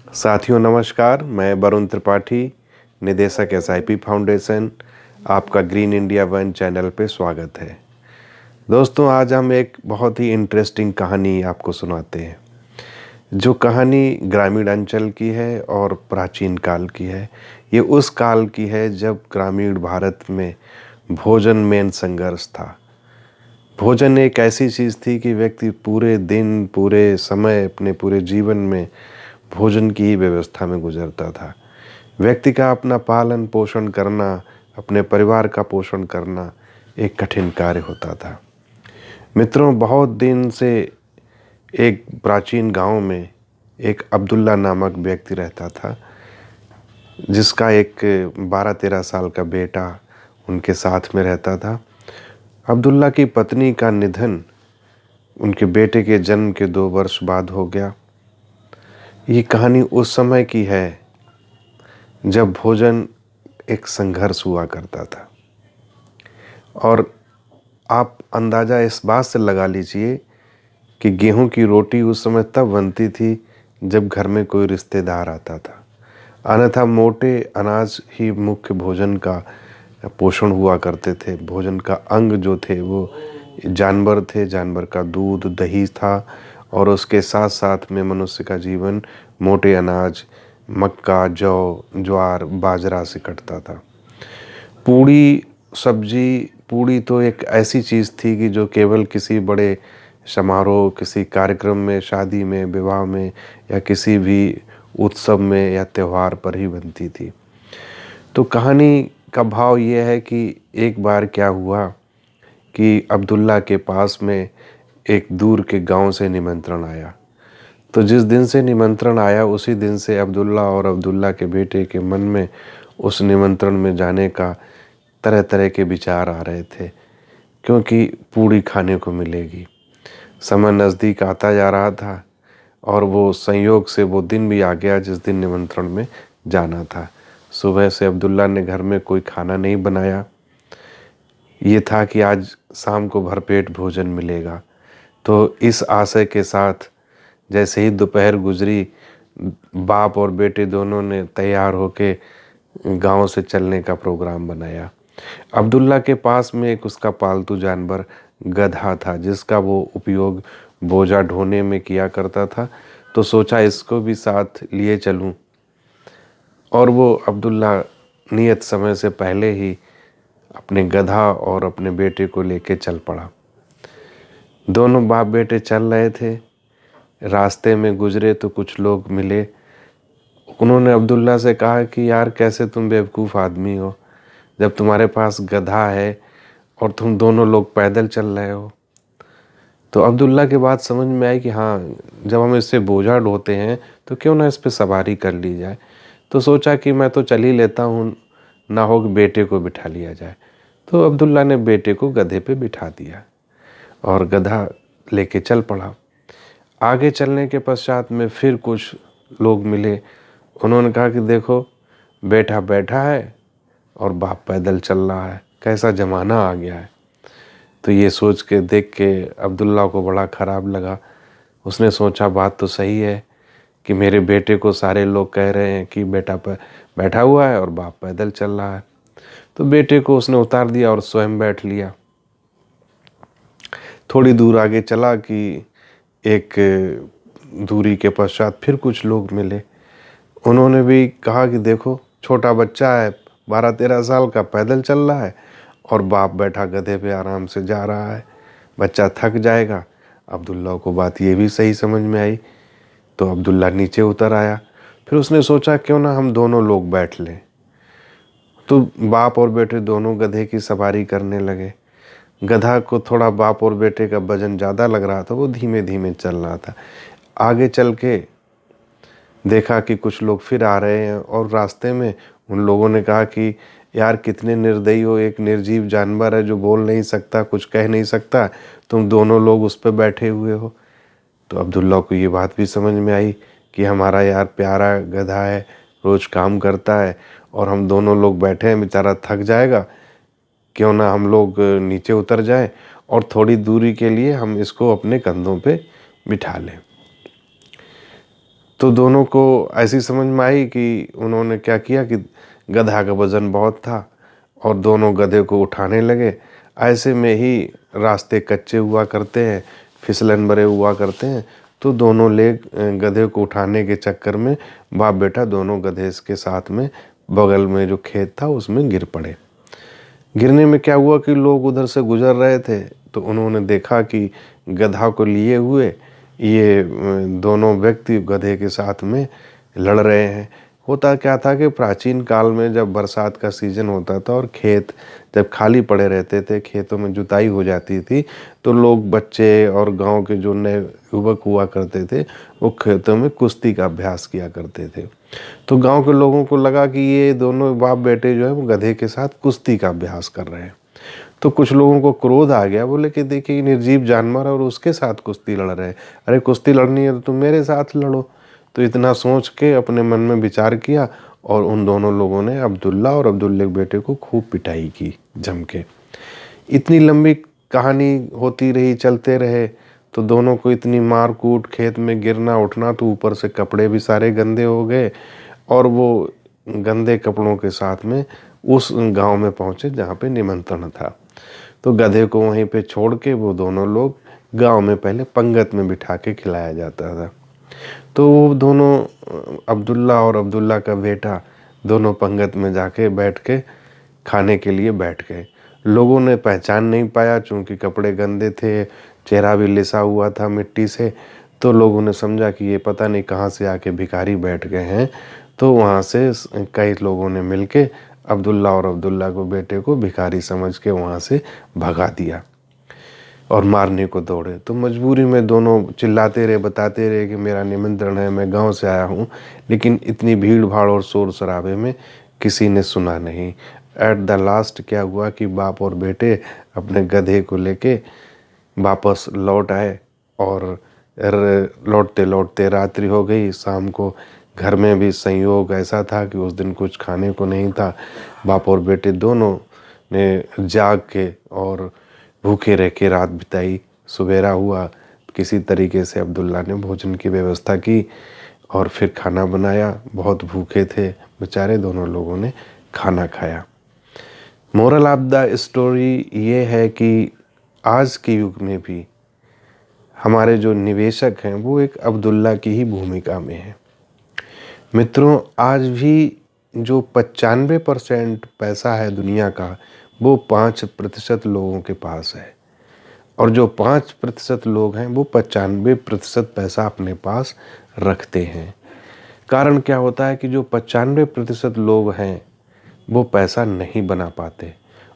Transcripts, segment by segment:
साथियों नमस्कार, मैं वरुण त्रिपाठी, निदेशक एसआईपी फाउंडेशन, आपका ग्रीन इंडिया वन चैनल पे स्वागत है। दोस्तों, आज हम एक बहुत ही इंटरेस्टिंग कहानी आपको सुनाते हैं, जो कहानी ग्रामीण अंचल की है और प्राचीन काल की है। ये उस काल की है जब ग्रामीण भारत में भोजन मेन संघर्ष था। भोजन एक ऐसी चीज़ थी कि व्यक्ति पूरे दिन, पूरे समय, अपने पूरे जीवन में भोजन की ही व्यवस्था में गुजरता था। व्यक्ति का अपना पालन पोषण करना, अपने परिवार का पोषण करना एक कठिन कार्य होता था। मित्रों, बहुत दिन से एक प्राचीन गांव में एक अब्दुल्ला नामक व्यक्ति रहता था, जिसका एक 12-13 साल का बेटा उनके साथ में रहता था। अब्दुल्ला की पत्नी का निधन उनके बेटे के जन्म के 2 वर्ष बाद हो गया। ये कहानी उस समय की है जब भोजन एक संघर्ष हुआ करता था। और आप अंदाज़ा इस बात से लगा लीजिए कि गेहूं की रोटी उस समय तब बनती थी जब घर में कोई रिश्तेदार आता था। अन्यथा मोटे अनाज ही मुख्य भोजन का पोषण हुआ करते थे। भोजन का अंग जो थे वो जानवर थे, जानवर का दूध, दही था, और उसके साथ साथ में मनुष्य का जीवन मोटे अनाज, मक्का, जौ, ज्वार, बाजरा से कटता था। पूड़ी सब्जी, पूड़ी तो एक ऐसी चीज़ थी कि जो केवल किसी बड़े समारोह, किसी कार्यक्रम में, शादी में, विवाह में या किसी भी उत्सव में या त्यौहार पर ही बनती थी। तो कहानी का भाव ये है कि एक बार क्या हुआ कि अब्दुल्ला के पास में एक दूर के गांव से निमंत्रण आया। तो जिस दिन से निमंत्रण आया उसी दिन से अब्दुल्ला और अब्दुल्ला के बेटे के मन में उस निमंत्रण में जाने का तरह तरह के विचार आ रहे थे, क्योंकि पूड़ी खाने को मिलेगी। समय नज़दीक आता जा रहा था और वो संयोग से वो दिन भी आ गया जिस दिन निमंत्रण में जाना था। सुबह से अब्दुल्ला ने घर में कोई खाना नहीं बनाया। ये था कि आज शाम को भरपेट भोजन मिलेगा। तो इस आशय के साथ जैसे ही दोपहर गुजरी, बाप और बेटे दोनों ने तैयार होके गांव से चलने का प्रोग्राम बनाया। अब्दुल्ला के पास में एक उसका पालतू जानवर गधा था, जिसका वो उपयोग बोझा ढोने में किया करता था। तो सोचा इसको भी साथ लिए चलूं, और वो अब्दुल्ला नियत समय से पहले ही अपने गधा और अपने बेटे को लेके चल पड़ा। दोनों बाप बेटे चल रहे थे। रास्ते में गुजरे तो कुछ लोग मिले। उन्होंने अब्दुल्ला से कहा कि यार, कैसे तुम बेवकूफ़ आदमी हो, जब तुम्हारे पास गधा है और तुम दोनों लोग पैदल चल रहे हो। तो अब्दुल्ला के बात समझ में आई कि हाँ, जब हम इससे बोझा ढोते हैं तो क्यों ना इस पे सवारी कर ली जाए। तो सोचा कि मैं तो चल ही लेता हूँ, ना हो कि बेटे को बिठा लिया जाए। तो अब्दुल्ला ने बेटे को गधे पे बिठा दिया और गधा लेके चल पड़ा। आगे चलने के पश्चात में फिर कुछ लोग मिले। उन्होंने कहा कि देखो, बेटा बैठा है और बाप पैदल चल रहा है, कैसा ज़माना आ गया है। तो ये सोच के, देख के अब्दुल्ला को बड़ा ख़राब लगा। उसने सोचा बात तो सही है कि मेरे बेटे को सारे लोग कह रहे हैं कि बेटा पर बैठा हुआ है और बाप पैदल चल रहा है। तो बेटे को उसने उतार दिया और स्वयं बैठ लिया। थोड़ी दूर आगे चला कि एक दूरी के पश्चात फिर कुछ लोग मिले। उन्होंने भी कहा कि देखो, छोटा बच्चा है, 12-13 साल का, पैदल चल रहा है और बाप बैठा गधे पे आराम से जा रहा है, बच्चा थक जाएगा। अब्दुल्ला को बात ये भी सही समझ में आई। तो अब्दुल्ला नीचे उतर आया। फिर उसने सोचा क्यों ना हम दोनों लोग बैठ लें। तो बाप और बेटे दोनों गधे की सवारी करने लगे। गधा को थोड़ा बाप और बेटे का वजन ज़्यादा लग रहा था, वो धीमे धीमे चल रहा था। आगे चल के देखा कि कुछ लोग फिर आ रहे हैं और रास्ते में उन लोगों ने कहा कि यार, कितने निर्दयी हो, एक निर्जीव जानवर है जो बोल नहीं सकता, कुछ कह नहीं सकता, तुम दोनों लोग उस पर बैठे हुए हो। तो अब्दुल्ला को ये बात भी समझ में आई कि हमारा यार प्यारा गधा है, रोज़ काम करता है और हम दोनों लोग बैठे हैं, बेचारा थक जाएगा, क्यों ना हम लोग नीचे उतर जाएं और थोड़ी दूरी के लिए हम इसको अपने कंधों पे बिठा लें। तो दोनों को ऐसी समझ में आई कि उन्होंने क्या किया कि गधा का वज़न बहुत था और दोनों गधे को उठाने लगे। ऐसे में ही रास्ते कच्चे हुआ करते हैं, फिसलन भरे हुआ करते हैं, तो दोनों गधे को उठाने के चक्कर में बाप बेटा दोनों गधे के साथ में बगल में जो खेत था उसमें गिर पड़े। गिरने में क्या हुआ कि लोग उधर से गुजर रहे थे तो उन्होंने देखा कि गधा को लिए हुए ये दोनों व्यक्ति गधे के साथ में लड़ रहे हैं। होता क्या था कि प्राचीन काल में जब बरसात का सीजन होता था और खेत जब खाली पड़े रहते थे, खेतों में जुताई हो जाती थी, तो लोग बच्चे और गांव के जो नए युवक हुआ करते थे वो खेतों में कुश्ती का अभ्यास किया करते थे। तो गांव के लोगों को लगा कि ये दोनों बाप बेटे जो है वो गधे के साथ कुश्ती का अभ्यास कर रहे हैं। तो कुछ लोगों को क्रोध आ गया, बोले कि देखिए निर्जीव जानवर और उसके साथ कुश्ती लड़ रहे हैं, अरे कुश्ती लड़नी है तो तुम मेरे साथ लड़ो। तो इतना सोच के अपने मन में विचार किया और उन दोनों लोगों ने अब्दुल्ला और अब्दुल्ले के बेटे को खूब पिटाई की जम के। इतनी लंबी कहानी होती रही, चलते रहे, तो दोनों को इतनी मार कूट, खेत में गिरना उठना, तो ऊपर से कपड़े भी सारे गंदे हो गए और वो गंदे कपड़ों के साथ में उस गांव में पहुंचे जहां पे निमंत्रण था। तो गधे को वहीं पे छोड़ के वो दोनों लोग गांव में पहले पंगत में बिठा के खिलाया जाता था। तो वो दोनों अब्दुल्ला और अब्दुल्ला का बेटा दोनों पंगत में जाके बैठ के खाने के लिए बैठ गए। लोगों ने पहचान नहीं पाया चूँकि कपड़े गंदे थे, चेहरा भी लिसा हुआ था मिट्टी से, तो लोगों ने समझा कि ये पता नहीं कहाँ से आके भिखारी बैठ गए हैं। तो वहाँ से कई लोगों ने मिलके अब्दुल्ला और अब्दुल्ला को बेटे को भिखारी समझ के वहाँ से भगा दिया और मारने को दौड़े। तो मजबूरी में दोनों चिल्लाते रहे, बताते रहे कि मेरा निमंत्रण है, मैं गांव से आया हूँ, लेकिन इतनी भीड़ भाड़ और शोर शराबे में किसी ने सुना नहीं। एट द लास्ट क्या हुआ कि बाप और बेटे अपने गधे को लेके वापस लौट आए और लौटते लौटते रात्रि हो गई। शाम को घर में भी संयोग ऐसा था कि उस दिन कुछ खाने को नहीं था। बाप और बेटे दोनों ने जाग के और भूखे रह के रात बिताई। सवेरा हुआ, किसी तरीके से अब्दुल्ला ने भोजन की व्यवस्था की और फिर खाना बनाया। बहुत भूखे थे बेचारे, दोनों लोगों ने खाना खाया। मोरल ऑफ द स्टोरी ये है कि आज के युग में भी हमारे जो निवेशक हैं वो एक अब्दुल्ला की ही भूमिका में है। मित्रों, आज भी जो 95% पैसा है दुनिया का, वो 5% लोगों के पास है, और जो 5% लोग हैं वो 95% पैसा अपने पास रखते हैं। कारण क्या होता है कि जो 95% लोग हैं वो पैसा नहीं बना पाते,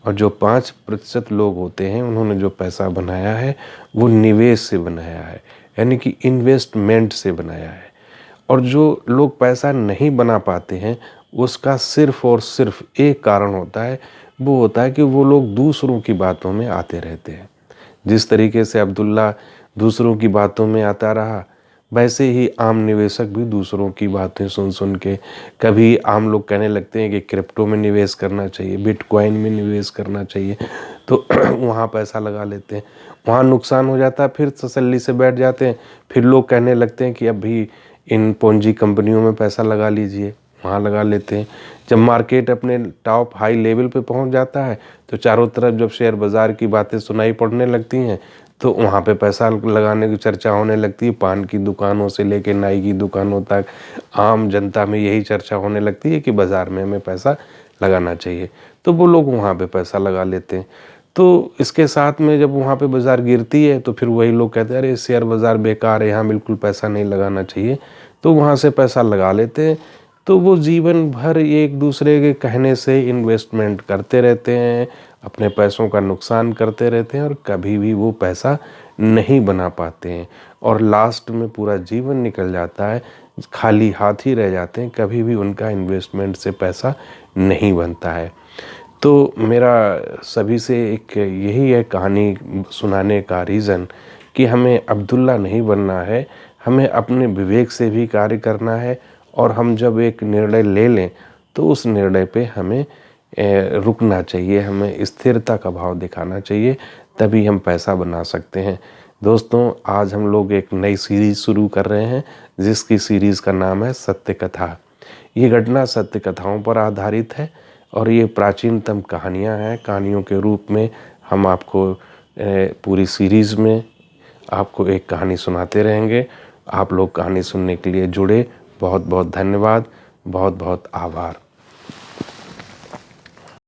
और जो 5% लोग होते हैं उन्होंने जो पैसा बनाया है वो निवेश से बनाया है, यानी कि इन्वेस्टमेंट से बनाया है। और जो लोग पैसा नहीं बना पाते हैं उसका सिर्फ और सिर्फ एक कारण होता है, वो होता है कि वो लोग दूसरों की बातों में आते रहते हैं। जिस तरीके से अब्दुल्ला दूसरों की बातों में आता रहा, वैसे ही आम निवेशक भी दूसरों की बातें सुन सुन के, कभी आम लोग कहने लगते हैं कि क्रिप्टो में निवेश करना चाहिए, बिटकॉइन में निवेश करना चाहिए, तो वहाँ पैसा लगा लेते हैं। वहाँ नुकसान हो जाता है, फिर तसल्ली से बैठ जाते हैं। फिर लोग कहने लगते हैं कि अभी इन पूंजी कंपनियों में पैसा लगा लीजिए, वहाँ लगा लेते हैं। जब मार्केट अपने टॉप हाई लेवल पे पहुँच जाता है तो चारों तरफ जब शेयर बाज़ार की बातें सुनाई पड़ने लगती हैं तो वहाँ पे पैसा लगाने की चर्चा होने लगती है। पान की दुकानों से लेके नाई की दुकानों तक आम जनता में यही चर्चा होने लगती है कि बाज़ार में हमें पैसा लगाना चाहिए, तो वो लोग वहाँ पे पैसा लगा लेते हैं। तो इसके साथ में जब वहाँ पे बाज़ार गिरती है तो फिर वही लोग कहते हैं अरे शेयर बाज़ार बेकार है, यहाँ बिल्कुल पैसा नहीं लगाना चाहिए, तो वहाँ से पैसा लगा लेते हैं। तो वो जीवन भर एक दूसरे के कहने से इन्वेस्टमेंट करते रहते हैं, अपने पैसों का नुकसान करते रहते हैं और कभी भी वो पैसा नहीं बना पाते हैं, और लास्ट में पूरा जीवन निकल जाता है, खाली हाथ ही रह जाते हैं, कभी भी उनका इन्वेस्टमेंट से पैसा नहीं बनता है। तो मेरा सभी से एक यही है कहानी सुनाने का रीज़न कि हमें अब्दुल्ला नहीं बनना है, हमें अपने विवेक से भी कार्य करना है, और हम जब एक निर्णय ले लें तो उस निर्णय पे हमें रुकना चाहिए, हमें स्थिरता का भाव दिखाना चाहिए, तभी हम पैसा बना सकते हैं। दोस्तों आज हम लोग एक नई सीरीज़ शुरू कर रहे हैं जिसकी सीरीज़ का नाम है सत्य कथा। ये घटना सत्य कथाओं पर आधारित है और ये प्राचीनतम कहानियाँ हैं। कहानियों के रूप में हम आपको पूरी सीरीज़ में आपको एक कहानी सुनाते रहेंगे। आप लोग कहानी सुनने के लिए जुड़े, बहुत बहुत धन्यवाद, बहुत बहुत आभार।